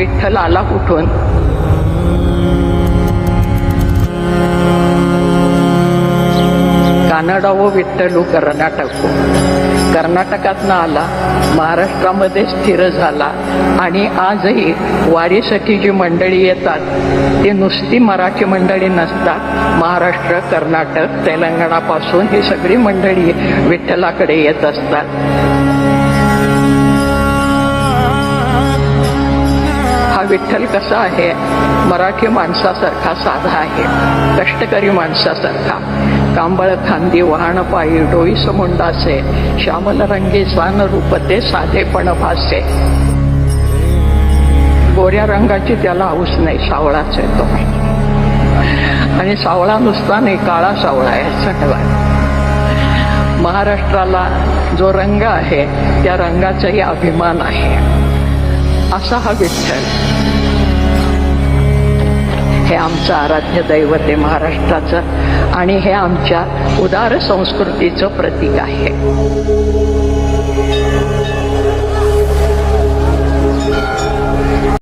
विठ्ठल आला कुठून? कानडावो विठ्ठलू कर्नाटको. कर्नाटकातनं आला, महाराष्ट्रामध्ये स्थिर झाला आणि आजही वारीसाठी जी मंडळी येतात ती नुसती मराठी मंडळी नसतात. महाराष्ट्र, कर्नाटक, तेलंगणापासून ही सगळी मंडळी विठ्ठलाकडे येत असतात. हा विठ्ठल कसा आहे? मराठी माणसासारखा साधा आहे, कष्टकरी माणसासारखा. कांबळ खांदी वाहन पायी, डोईस मुंडासे, श्यामल रंगी सान रूपते, साधेपण भासे. गोऱ्या रंगाची त्याला हौस नाही, सावळाच आहे तो. आणि सावळा नुसता नाही, काळा सावळा आहे सगळा. महाराष्ट्राला जो रंग आहे त्या रंगाचाही अभिमान आहे. असा हा विठ्ठल. हे आमचं आराध्य दैवत आहे महाराष्ट्राचं आणि हे आमच्या उदार संस्कृतीचं प्रतीक आहे.